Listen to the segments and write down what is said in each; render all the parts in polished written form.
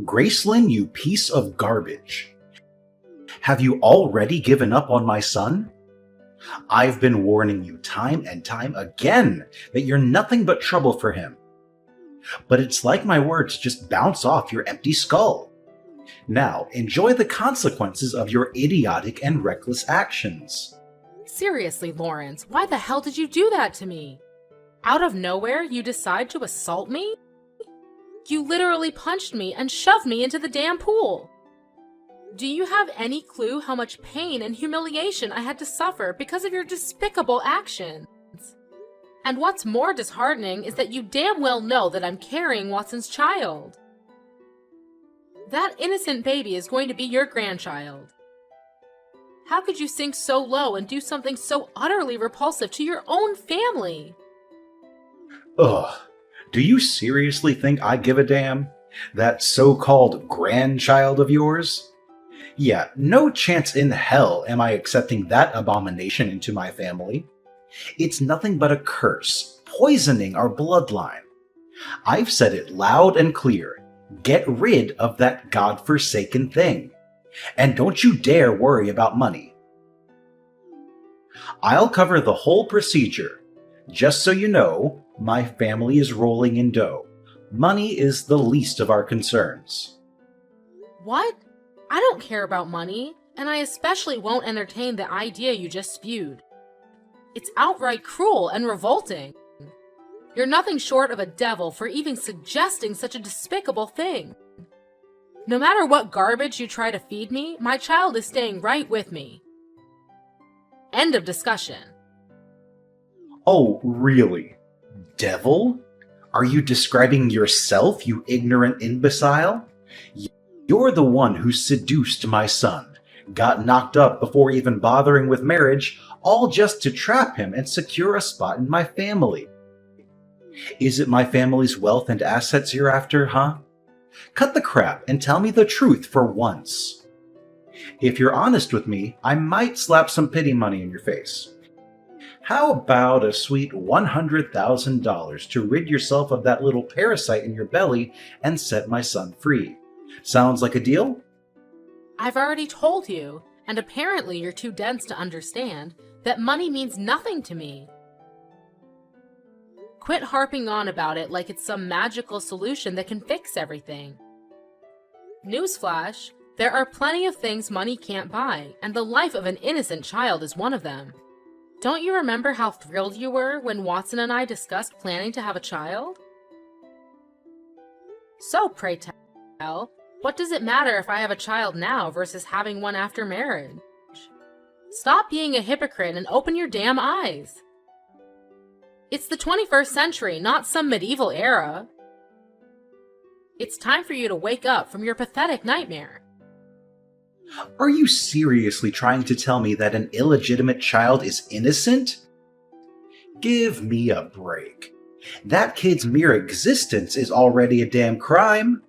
Gracelyn, you piece of garbage. Have you already given up on my son? I've been warning you time and time again that you're nothing but trouble for him. But it's like my words just bounce off your empty skull. Now, enjoy the consequences of your idiotic and reckless actions. Seriously, Lawrence, why the hell did you do that to me? Out of nowhere, you decide to assault me? You literally punched me and shoved me into the damn pool. Do you have any clue how much pain and humiliation I had to suffer because of your despicable actions? And what's more disheartening is that you damn well know that I'm carrying Watson's child. That innocent baby is going to be your grandchild. How could you sink so low and do something so utterly repulsive to your own family? Ugh, do you seriously think I give a damn? That so-called grandchild of yours? Yeah, no chance in hell am I accepting that abomination into my family. It's nothing but a curse, poisoning our bloodline. I've said it loud and clear. Get rid of that godforsaken thing. And don't you dare worry about money. I'll cover the whole procedure. Just so you know, my family is rolling in dough. Money is the least of our concerns. What? I don't care about money, and I especially won't entertain the idea you just spewed. It's outright cruel and revolting. You're nothing short of a devil for even suggesting such a despicable thing. No matter what garbage you try to feed me, my child is staying right with me. End of discussion. Oh, really? Devil? Are you describing yourself, you ignorant imbecile? You're the one who seduced my son, got knocked up before even bothering with marriage, all just to trap him and secure a spot in my family. Is it my family's wealth and assets you're after, huh? Cut the crap and tell me the truth for once. If you're honest with me, I might slap some pity money in your face. How about a sweet $100,000 to rid yourself of that little parasite in your belly and set my son free? Sounds like a deal? I've already told you, and apparently you're too dense to understand, that money means nothing to me. Quit harping on about it like it's some magical solution that can fix everything. Newsflash, there are plenty of things money can't buy, and the life of an innocent child is one of them. Don't you remember how thrilled you were when Watson and I discussed planning to have a child? So, pray tell, what does it matter if I have a child now versus having one after marriage? Stop being a hypocrite and open your damn eyes. It's the 21st century, not some medieval era. It's time for you to wake up from your pathetic nightmare. Are you seriously trying to tell me that an illegitimate child is innocent? Give me a break. That kid's mere existence is already a damn crime.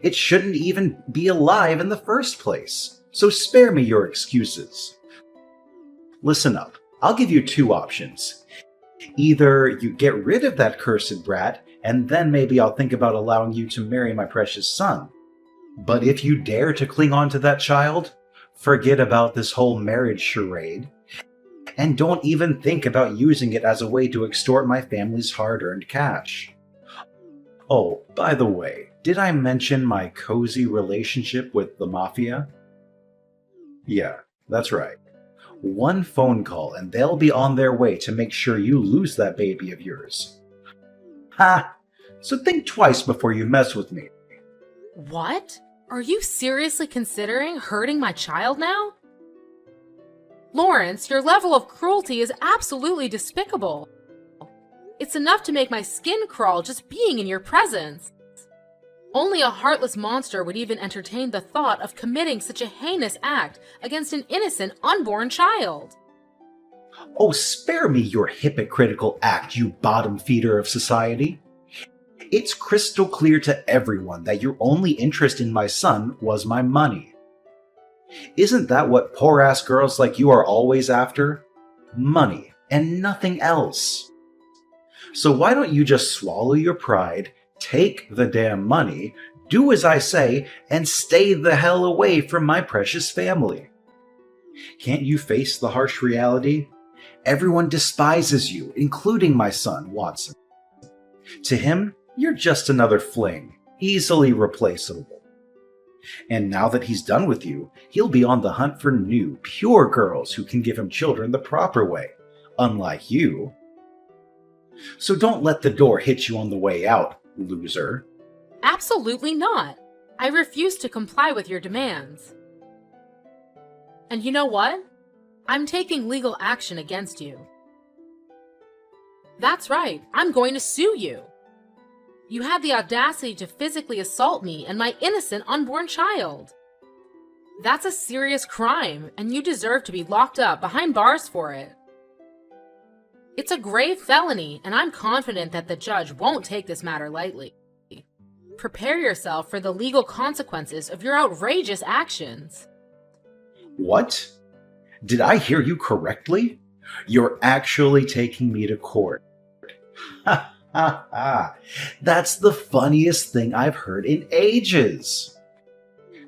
It shouldn't even be alive in the first place. So spare me your excuses. Listen up. I'll give you two options. Either you get rid of that cursed brat, and then maybe I'll think about allowing you to marry my precious son. But if you dare to cling on to that child, forget about this whole marriage charade, and don't even think about using it as a way to extort my family's hard-earned cash. Oh, by the way, did I mention my cozy relationship with the Mafia? Yeah, that's right. One phone call and they'll be on their way to make sure you lose that baby of yours. Ha! So think twice before you mess with me. What? Are you seriously considering hurting my child now? Lawrence, your level of cruelty is absolutely despicable. It's enough to make my skin crawl just being in your presence. Only a heartless monster would even entertain the thought of committing such a heinous act against an innocent, unborn child. Oh, spare me your hypocritical act, you bottom feeder of society. It's crystal clear to everyone that your only interest in my son was my money. Isn't that what poor-ass girls like you are always after? Money, and nothing else. So why don't you just swallow your pride, take the damn money, Do as I say and stay the hell away from my precious family. Can't you face the harsh reality? Everyone despises you, including my son, Watson. To him, you're just another fling, easily replaceable. And now that he's done with you, he'll be on the hunt for new, pure girls who can give him children the proper way, unlike you. So don't let the door hit you on the way out, loser. Absolutely not. I refuse to comply with your demands. And you know what? I'm taking legal action against you. That's right, I'm going to sue you. You had the audacity to physically assault me and my innocent unborn child. That's a serious crime, and you deserve to be locked up behind bars for it. It's a grave felony, and I'm confident that the judge won't take this matter lightly. Prepare yourself for the legal consequences of your outrageous actions. What? Did I hear you correctly? You're actually taking me to court. Ha ha ha. That's the funniest thing I've heard in ages.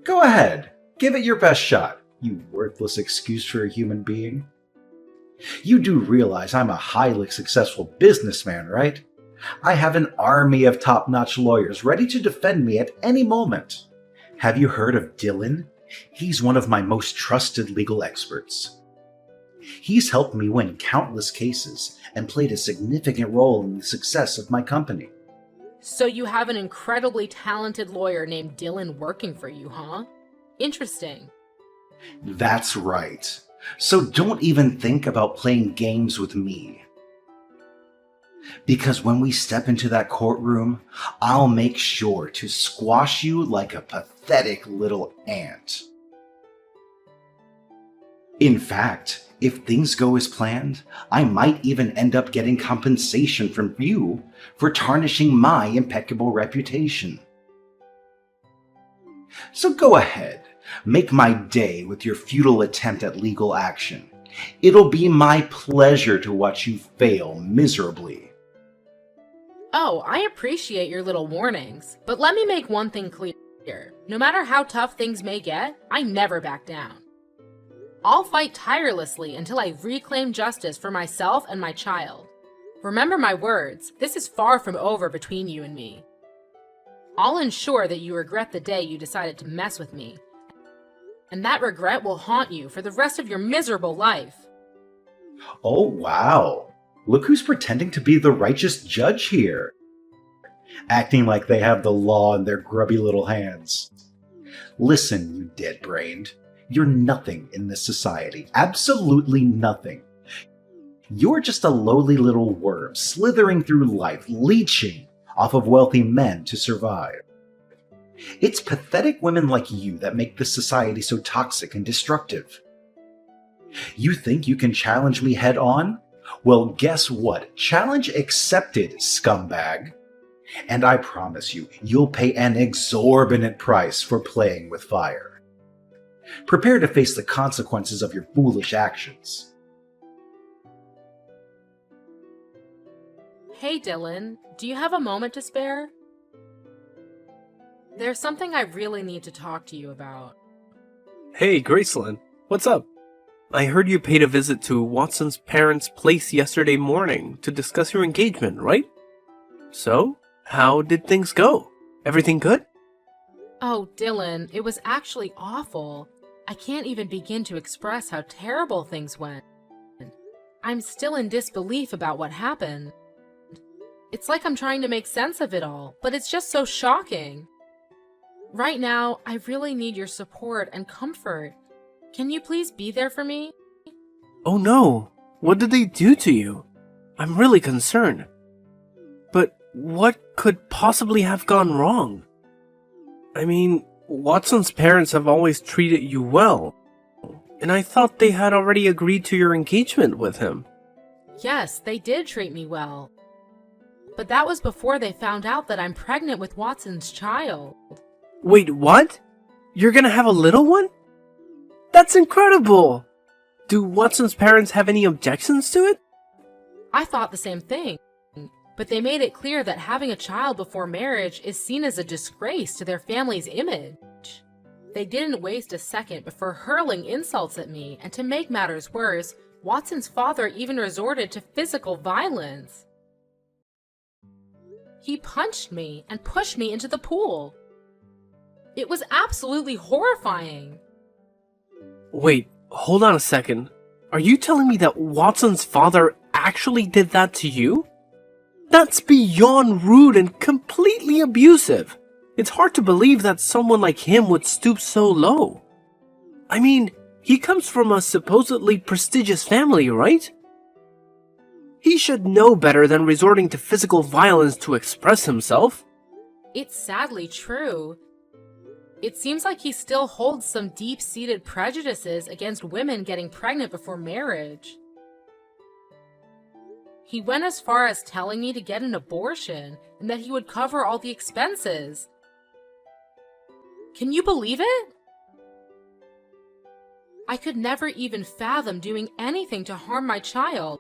Go ahead, give it your best shot, you worthless excuse for a human being. You do realize I'm a highly successful businessman, right? I have an army of top-notch lawyers ready to defend me at any moment. Have you heard of Dylan? He's one of my most trusted legal experts. He's helped me win countless cases and played a significant role in the success of my company. So you have an incredibly talented lawyer named Dylan working for you, huh? Interesting. That's right. So don't even think about playing games with me. Because when we step into that courtroom, I'll make sure to squash you like a pathetic little ant. In fact, if things go as planned, I might even end up getting compensation from you for tarnishing my impeccable reputation. So go ahead, make my day with your futile attempt at legal action. It'll be my pleasure to watch you fail miserably. Oh, I appreciate your little warnings, but let me make one thing clear. No matter how tough things may get, I never back down. I'll fight tirelessly until I reclaim justice for myself and my child. Remember my words, this is far from over between you and me. I'll ensure that you regret the day you decided to mess with me, and that regret will haunt you for the rest of your miserable life. Oh, wow. Look who's pretending to be the righteous judge here. Acting like they have the law in their grubby little hands. Listen, you dead-brained. You're nothing in this society. Absolutely nothing. You're just a lowly little worm slithering through life, leeching off of wealthy men to survive. It's pathetic women like you that make this society so toxic and destructive. You think you can challenge me head on? Well, guess what? Challenge accepted, scumbag. And I promise you, you'll pay an exorbitant price for playing with fire. Prepare to face the consequences of your foolish actions. Hey Dylan, do you have a moment to spare? There's something I really need to talk to you about. Hey, Gracelyn, what's up? I heard you paid a visit to Watson's parents' place yesterday morning to discuss your engagement, right? So, how did things go? Everything good? Oh, Dylan, it was actually awful. I can't even begin to express how terrible things went. I'm still in disbelief about what happened. It's like I'm trying to make sense of it all, but it's just so shocking. Right now, I really need your support and comfort. Can you please be there for me? Oh no! What did they do to you? I'm really concerned. But what could possibly have gone wrong? I mean, Watson's parents have always treated you well, and I thought they had already agreed to your engagement with him. Yes, they did treat me well. But that was before they found out that I'm pregnant with Watson's child. Wait, what? You're gonna have a little one? That's incredible! Do Watson's parents have any objections to it? I thought the same thing. but they made it clear that having a child before marriage is seen as a disgrace to their family's image. They didn't waste a second before hurling insults at me, and to make matters worse, Watson's father even resorted to physical violence. He punched me and pushed me into the pool. It was absolutely horrifying. Wait, hold on a second. Are you telling me that Watson's father actually did that to you? That's beyond rude and completely abusive. It's hard to believe that someone like him would stoop so low. I mean, he comes from a supposedly prestigious family, right? He should know better than resorting to physical violence to express himself. It's sadly true. It seems like he still holds some deep-seated prejudices against women getting pregnant before marriage. He went as far as telling me to get an abortion and that he would cover all the expenses. Can you believe it? I could never even fathom doing anything to harm my child,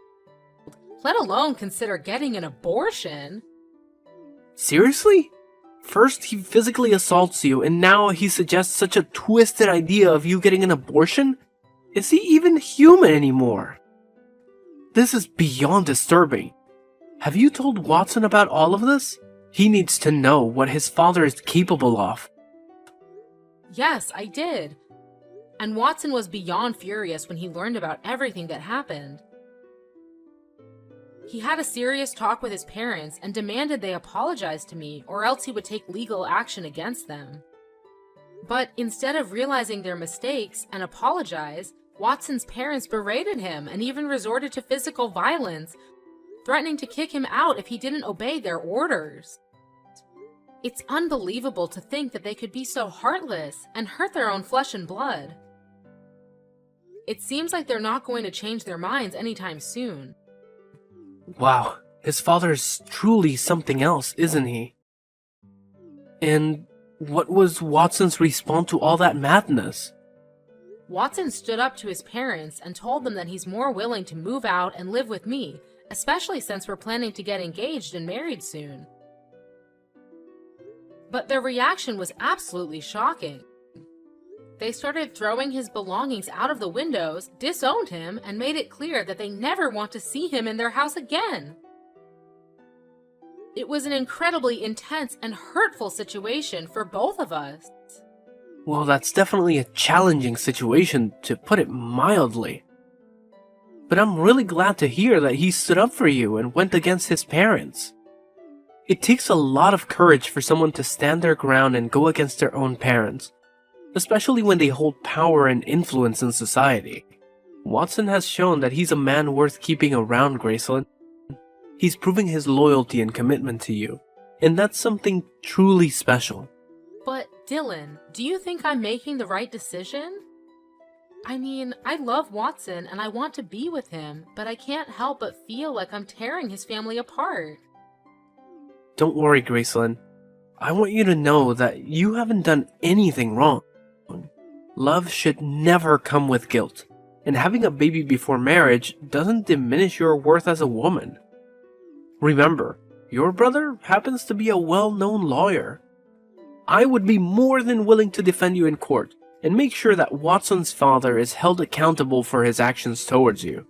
let alone consider getting an abortion. Seriously? First he physically assaults you, and now he suggests such a twisted idea of you getting an abortion? Is he even human anymore? This is beyond disturbing. Have you told Watson about all of this? He needs to know what his father is capable of. Yes, I did. And Watson was beyond furious when he learned about everything that happened. He had a serious talk with his parents and demanded they apologize to me, or else he would take legal action against them. But instead of realizing their mistakes and apologize, Watson's parents berated him and even resorted to physical violence, threatening to kick him out if he didn't obey their orders. It's unbelievable to think that they could be so heartless and hurt their own flesh and blood. It seems like they're not going to change their minds anytime soon. Wow, his father is truly something else, isn't he? And what was Watson's response to all that madness? Watson stood up to his parents and told them that he's more willing to move out and live with me, especially since we're planning to get engaged and married soon. But their reaction was absolutely shocking. They started throwing his belongings out of the windows, disowned him, and made it clear that they never want to see him in their house again. It was an incredibly intense and hurtful situation for both of us. Well, that's definitely a challenging situation, to put it mildly. But I'm really glad to hear that he stood up for you and went against his parents. It takes a lot of courage for someone to stand their ground and go against their own parents, especially when they hold power and influence in society. Watson has shown that he's a man worth keeping around, Gracelyn. He's proving his loyalty and commitment to you, and that's something truly special. But, Dylan, do you think I'm making the right decision? I mean, I love Watson and I want to be with him, but I can't help but feel like I'm tearing his family apart. Don't worry, Gracelyn. I want you to know that you haven't done anything wrong. Love should never come with guilt, and having a baby before marriage doesn't diminish your worth as a woman. Remember, your brother happens to be a well-known lawyer. I would be more than willing to defend you in court and make sure that Watson's father is held accountable for his actions towards you.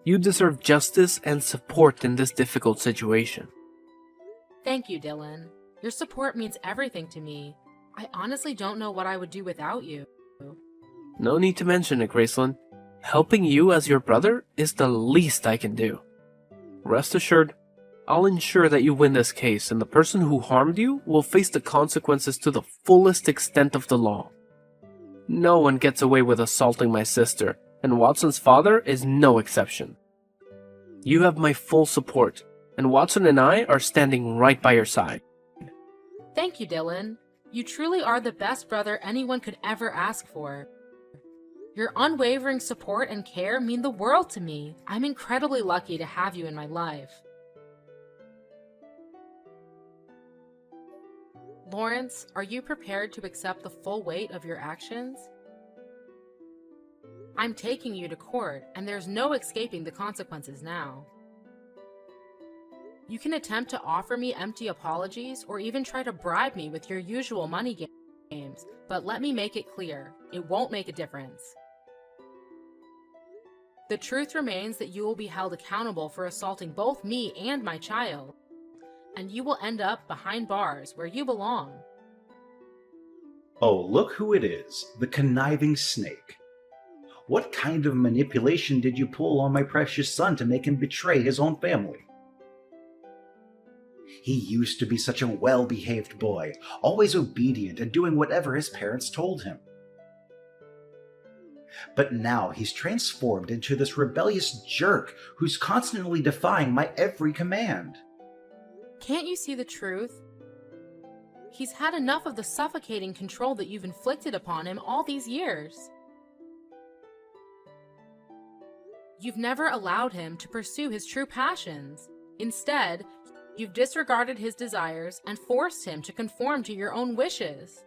You deserve justice and support in this difficult situation. Thank you, Dylan. Your support means everything to me. I honestly don't know what I would do without you. No need to mention it, Gracelyn. Helping you as your brother is the least I can do. Rest assured, I'll ensure that you win this case, and the person who harmed you will face the consequences to the fullest extent of the law. No one gets away with assaulting my sister, and Watson's father is no exception. You have my full support, and Watson and I are standing right by your side. Thank you, Dylan. You truly are the best brother anyone could ever ask for. Your unwavering support and care mean the world to me. I'm incredibly lucky to have you in my life. Lawrence, are you prepared to accept the full weight of your actions? I'm taking you to court, and there's no escaping the consequences now. You can attempt to offer me empty apologies or even try to bribe me with your usual money games, but let me make it clear, it won't make a difference. The truth remains that you will be held accountable for assaulting both me and my child, and you will end up behind bars where you belong. Oh, look who it is, the conniving snake. What kind of manipulation did you pull on my precious son to make him betray his own family? He used to be such a well-behaved boy, always obedient and doing whatever his parents told him. But now he's transformed into this rebellious jerk who's constantly defying my every command. Can't you see the truth? He's had enough of the suffocating control that you've inflicted upon him all these years. You've never allowed him to pursue his true passions. Instead, you've disregarded his desires and forced him to conform to your own wishes.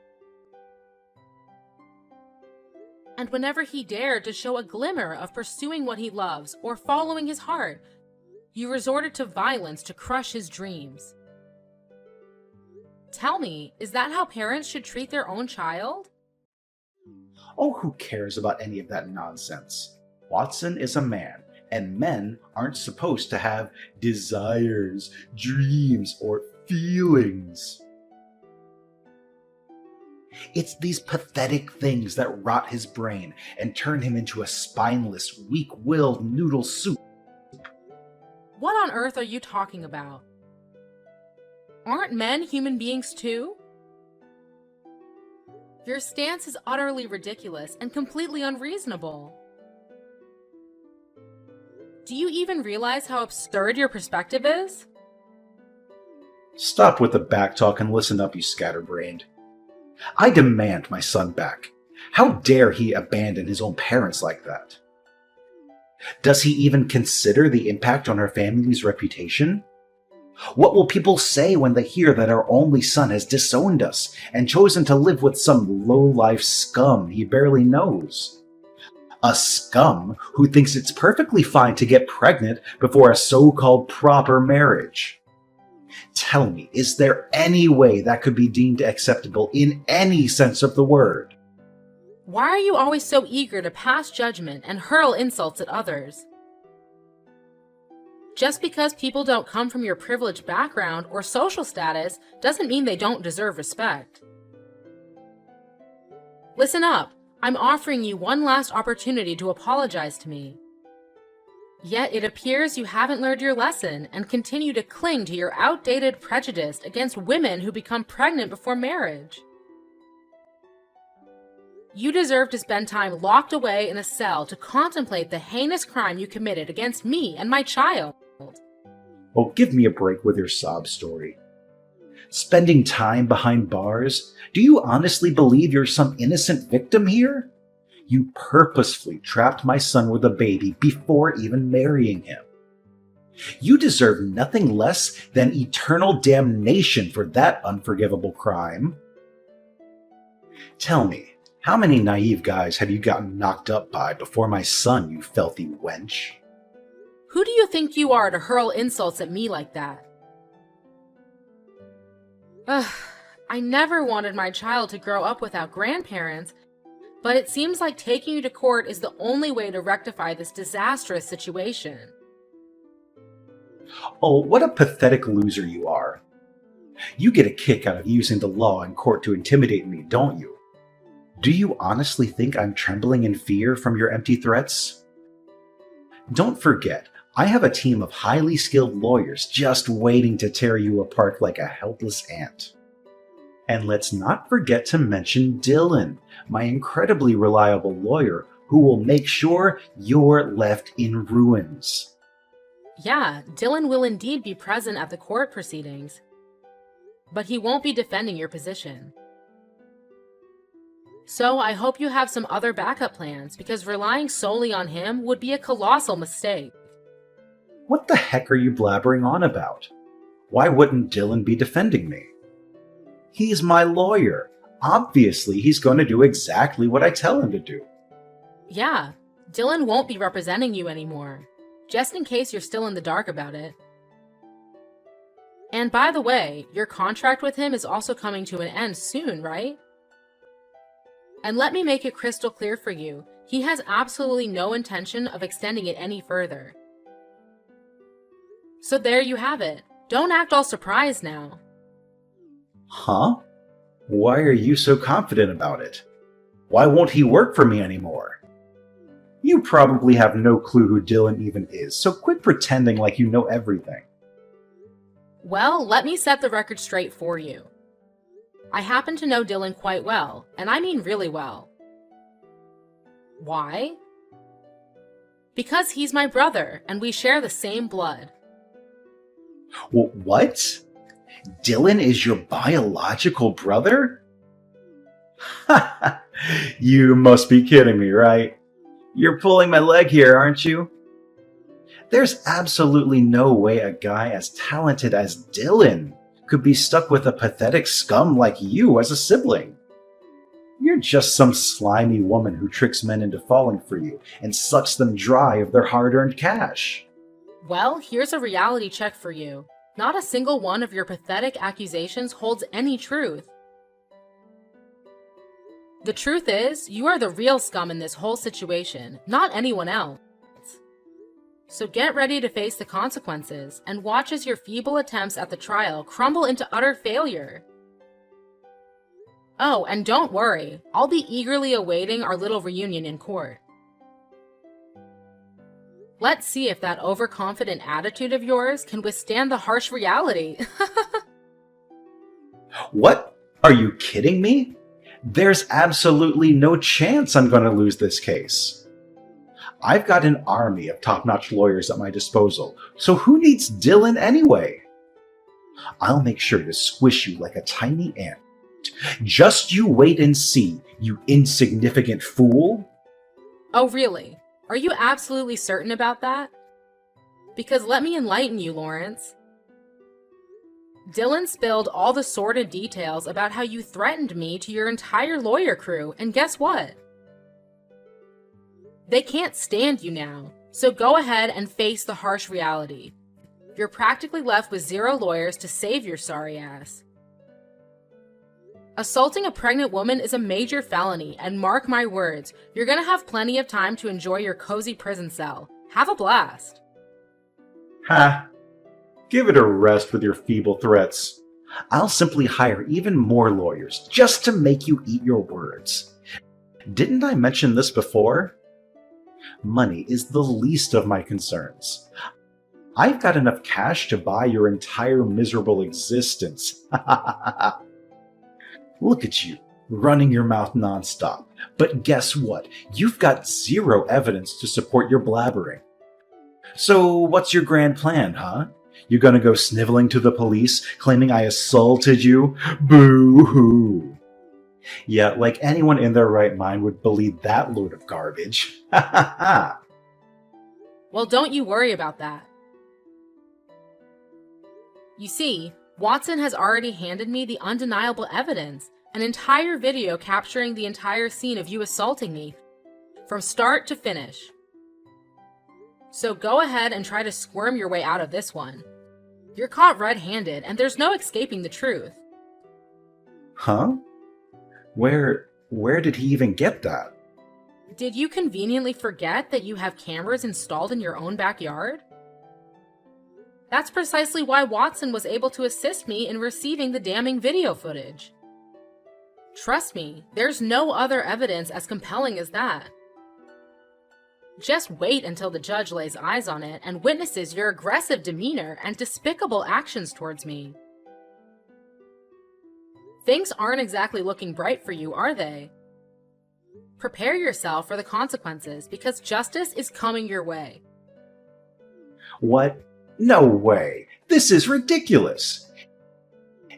And whenever he dared to show a glimmer of pursuing what he loves or following his heart, you resorted to violence to crush his dreams. Tell me, is that how parents should treat their own child? Oh, who cares about any of that nonsense? Watson is a man, and men aren't supposed to have desires, dreams, or feelings. It's these pathetic things that rot his brain and turn him into a spineless, weak-willed noodle soup. What on earth are you talking about? Aren't men human beings too? Your stance is utterly ridiculous and completely unreasonable. Do you even realize how absurd your perspective is? Stop with the backtalk and listen up, you scatterbrained. I demand my son back. How dare he abandon his own parents like that? Does he even consider the impact on our family's reputation? What will people say when they hear that our only son has disowned us and chosen to live with some low-life scum he barely knows? A scum who thinks it's perfectly fine to get pregnant before a so-called proper marriage. Tell me, is there any way that could be deemed acceptable in any sense of the word? Why are you always so eager to pass judgment and hurl insults at others? Just because people don't come from your privileged background or social status doesn't mean they don't deserve respect. Listen up. I'm offering you one last opportunity to apologize to me. Yet it appears you haven't learned your lesson and continue to cling to your outdated prejudice against women who become pregnant before marriage. You deserve to spend time locked away in a cell to contemplate the heinous crime you committed against me and my child. Oh, give me a break with your sob story. Spending time behind bars? Do you honestly believe you're some innocent victim here? You purposefully trapped my son with a baby before even marrying him. You deserve nothing less than eternal damnation for that unforgivable crime. Tell me, how many naive guys have you gotten knocked up by before my son, you filthy wench? Who do you think you are to hurl insults at me like that? Ugh, I never wanted my child to grow up without grandparents, but it seems like taking you to court is the only way to rectify this disastrous situation. Oh, what a pathetic loser you are. You get a kick out of using the law in court to intimidate me, don't you? Do you honestly think I'm trembling in fear from your empty threats? Don't forget, I have a team of highly skilled lawyers just waiting to tear you apart like a helpless ant. And let's not forget to mention Dylan, my incredibly reliable lawyer who will make sure you're left in ruins. Yeah, Dylan will indeed be present at the court proceedings, but he won't be defending your position. So I hope you have some other backup plans, because relying solely on him would be a colossal mistake. What the heck are you blabbering on about? Why wouldn't Dylan be defending me? He's my lawyer. Obviously, he's going to do exactly what I tell him to do. Yeah, Dylan won't be representing you anymore, just in case you're still in the dark about it. And by the way, your contract with him is also coming to an end soon, right? And let me make it crystal clear for you, he has absolutely no intention of extending it any further. So there you have it. Don't act all surprised now. Huh? Why are you so confident about it? Why won't he work for me anymore? You probably have no clue who Dylan even is, so quit pretending like you know everything. Well, let me set the record straight for you. I happen to know Dylan quite well, and I mean really well. Why? Because he's my brother, and we share the same blood. What? Dylan is your biological brother? Ha! You must be kidding me, right? You're pulling my leg here, aren't you? There's absolutely no way a guy as talented as Dylan could be stuck with a pathetic scum like you as a sibling. You're just some slimy woman who tricks men into falling for you and sucks them dry of their hard-earned cash. Well, here's a reality check for you. Not a single one of your pathetic accusations holds any truth. The truth is, you are the real scum in this whole situation, not anyone else. So get ready to face the consequences, and watch as your feeble attempts at the trial crumble into utter failure. Oh, and don't worry, I'll be eagerly awaiting our little reunion in court. Let's see if that overconfident attitude of yours can withstand the harsh reality. What? Are you kidding me? There's absolutely no chance I'm going to lose this case. I've got an army of top-notch lawyers at my disposal, so who needs Dylan anyway? I'll make sure to squish you like a tiny ant. Just you wait and see, you insignificant fool. Oh, really? Are you absolutely certain about that? Because let me enlighten you, Lawrence. Dylan spilled all the sordid details about how you threatened me to your entire lawyer crew, and guess what? They can't stand you now, so go ahead and face the harsh reality. You're practically left with 0 lawyers to save your sorry ass. Assaulting a pregnant woman is a major felony, and mark my words, you're gonna have plenty of time to enjoy your cozy prison cell. Have a blast. Ha! Give it a rest with your feeble threats. I'll simply hire even more lawyers just to make you eat your words. Didn't I mention this before? Money is the least of my concerns. I've got enough cash to buy your entire miserable existence. Look at you, running your mouth nonstop. But guess what? You've got 0 evidence to support your blabbering. So what's your grand plan, huh? You gonna go sniveling to the police, claiming I assaulted you? Boo-hoo! Yeah, like anyone in their right mind would believe that load of garbage. Ha ha ha! Well, don't you worry about that. You see, Watson has already handed me the undeniable evidence, an entire video capturing the entire scene of you assaulting me, from start to finish. So go ahead and try to squirm your way out of this one. You're caught red-handed, and there's no escaping the truth. Huh? Where did he even get that? Did you conveniently forget that you have cameras installed in your own backyard? That's precisely why Watson was able to assist me in receiving the damning video footage. Trust me, there's no other evidence as compelling as that. Just wait until the judge lays eyes on it and witnesses your aggressive demeanor and despicable actions towards me. Things aren't exactly looking bright for you, are they? Prepare yourself for the consequences, because justice is coming your way. What? No way! This is ridiculous!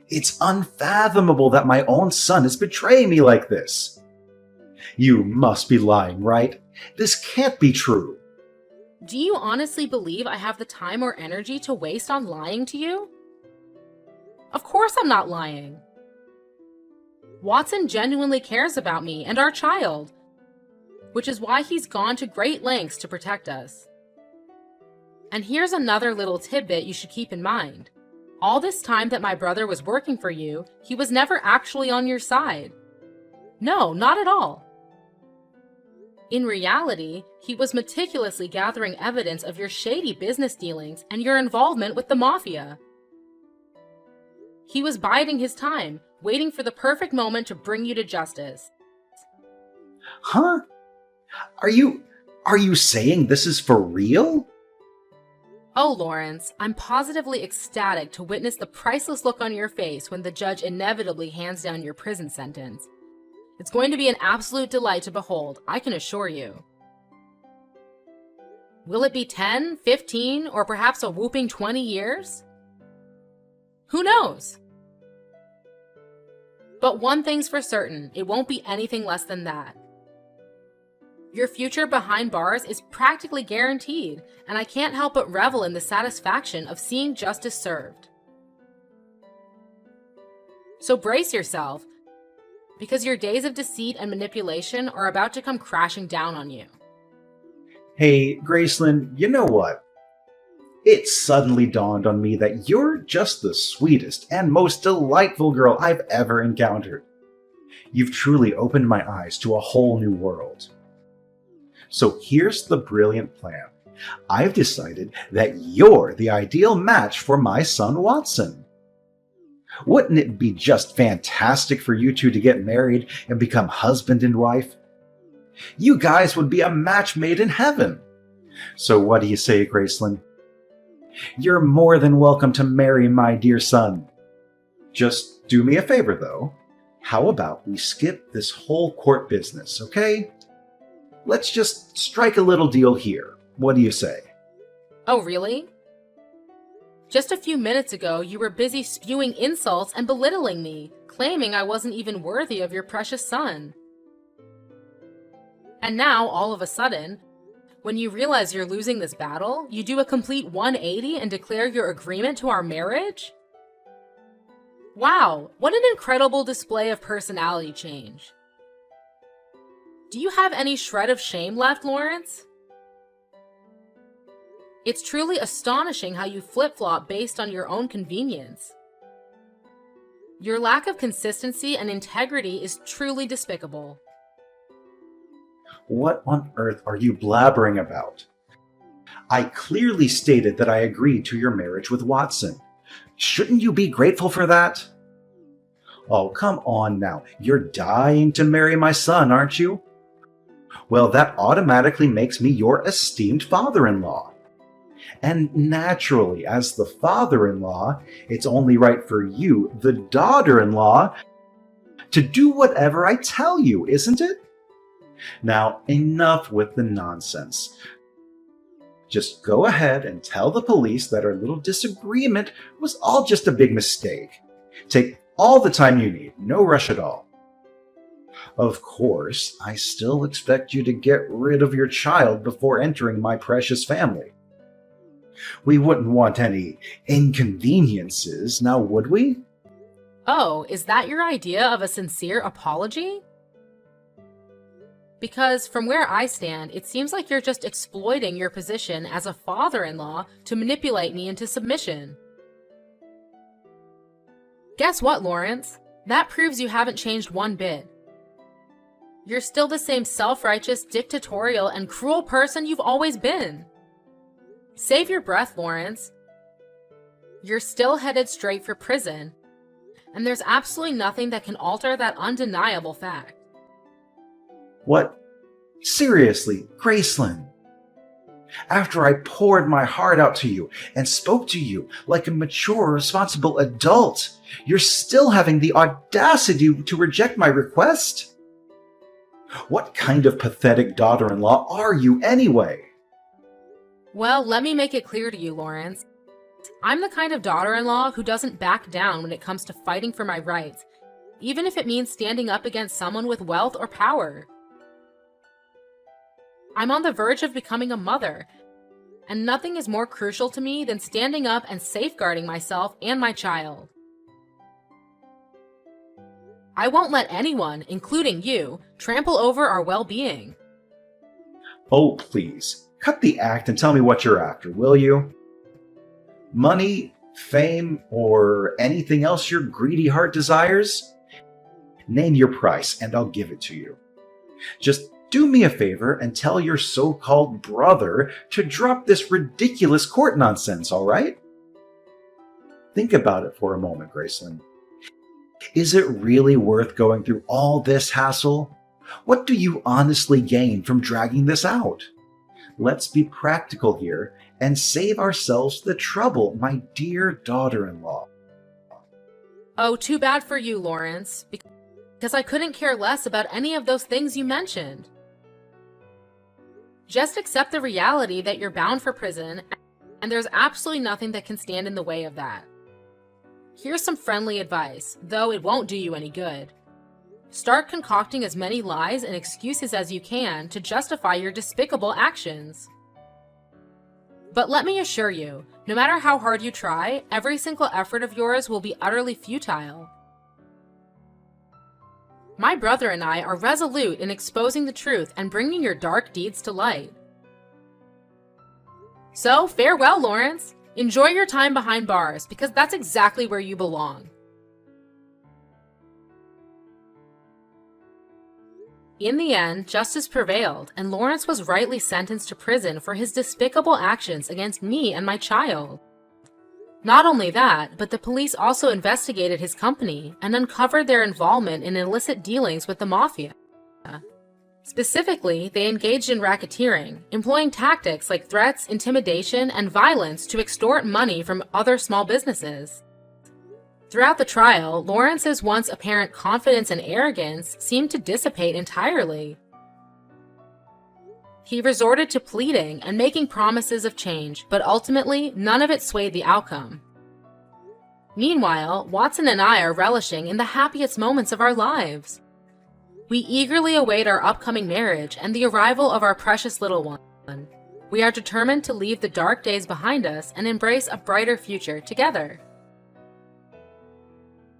It's unfathomable that my own son is betraying me like this. You must be lying, right? This can't be true. Do you honestly believe I have the time or energy to waste on lying to you? Of course I'm not lying. Watson genuinely cares about me and our child, which is why he's gone to great lengths to protect us. And here's another little tidbit you should keep in mind. All this time that my brother was working for you, he was never actually on your side. No, not at all. In reality, he was meticulously gathering evidence of your shady business dealings and your involvement with the mafia. He was biding his time, waiting for the perfect moment to bring you to justice. Huh? Are you saying this is for real? Oh, Lawrence, I'm positively ecstatic to witness the priceless look on your face when the judge inevitably hands down your prison sentence. It's going to be an absolute delight to behold, I can assure you. Will it be 10, 15, or perhaps a whooping 20 years? Who knows? But one thing's for certain, it won't be anything less than that. Your future behind bars is practically guaranteed, and I can't help but revel in the satisfaction of seeing justice served. So brace yourself, because your days of deceit and manipulation are about to come crashing down on you. Hey, Graceland, you know what? It suddenly dawned on me that you're just the sweetest and most delightful girl I've ever encountered. You've truly opened my eyes to a whole new world. So here's the brilliant plan. I've decided that you're the ideal match for my son Watson. Wouldn't it be just fantastic for you two to get married and become husband and wife? You guys would be a match made in heaven. So what do you say, Graceland? You're more than welcome to marry my dear son. Just do me a favor, though. How about we skip this whole court business, okay? Let's just strike a little deal here. What do you say? Oh, really? Just a few minutes ago, you were busy spewing insults and belittling me, claiming I wasn't even worthy of your precious son. And now, all of a sudden, when you realize you're losing this battle, you do a complete 180 and declare your agreement to our marriage? Wow, what an incredible display of personality change. Do you have any shred of shame left, Lawrence? It's truly astonishing how you flip-flop based on your own convenience. Your lack of consistency and integrity is truly despicable. What on earth are you blabbering about? I clearly stated that I agreed to your marriage with Watson. Shouldn't you be grateful for that? Oh, come on now. You're dying to marry my son, aren't you? Well, that automatically makes me your esteemed father-in-law. And naturally, as the father-in-law, it's only right for you, the daughter-in-law, to do whatever I tell you, isn't it? Now, enough with the nonsense. Just go ahead and tell the police that our little disagreement was all just a big mistake. Take all the time you need, no rush at all. Of course, I still expect you to get rid of your child before entering my precious family. We wouldn't want any inconveniences, now would we? Oh, is that your idea of a sincere apology? Because from where I stand, it seems like you're just exploiting your position as a father-in-law to manipulate me into submission. Guess what, Lawrence? That proves you haven't changed one bit. You're still the same self-righteous, dictatorial, and cruel person you've always been. Save your breath, Lawrence. You're still headed straight for prison, and there's absolutely nothing that can alter that undeniable fact. What? Seriously, Graceland? After I poured my heart out to you and spoke to you like a mature, responsible adult, you're still having the audacity to reject my request? What kind of pathetic daughter-in-law are you anyway? Well, let me make it clear to you, Lawrence. I'm the kind of daughter-in-law who doesn't back down when it comes to fighting for my rights, even if it means standing up against someone with wealth or power. I'm on the verge of becoming a mother, and nothing is more crucial to me than standing up and safeguarding myself and my child. I won't let anyone, including you, trample over our well-being. Oh, please, cut the act and tell me what you're after, will you? Money, Fame, or anything else your greedy heart desires? Name your price and I'll give it to you. Just do me a favor and tell your so-called brother to drop this ridiculous court nonsense, all right? Think about it for a moment, Graceland. Is it really worth going through all this hassle? What do you honestly gain from dragging this out? Let's be practical here and save ourselves the trouble, my dear daughter-in-law. Oh, too bad for you, Lawrence, because I couldn't care less about any of those things you mentioned. Just accept the reality that you're bound for prison, and there's absolutely nothing that can stand in the way of that. Here's some friendly advice, though it won't do you any good. Start concocting as many lies and excuses as you can to justify your despicable actions. But let me assure you, no matter how hard you try, every single effort of yours will be utterly futile. My brother and I are resolute in exposing the truth and bringing your dark deeds to light. So, farewell, Lawrence. Enjoy your time behind bars, because that's exactly where you belong. In the end, justice prevailed, and Lawrence was rightly sentenced to prison for his despicable actions against me and my child. Not only that, but the police also investigated his company and uncovered their involvement in illicit dealings with the mafia. Specifically, they engaged in racketeering, employing tactics like threats, intimidation, and violence to extort money from other small businesses. Throughout the trial, Lawrence's once apparent confidence and arrogance seemed to dissipate entirely. He resorted to pleading and making promises of change, but ultimately, none of it swayed the outcome. Meanwhile, Watson and I are relishing in the happiest moments of our lives. We eagerly await our upcoming marriage and the arrival of our precious little one. We are determined to leave the dark days behind us and embrace a brighter future together.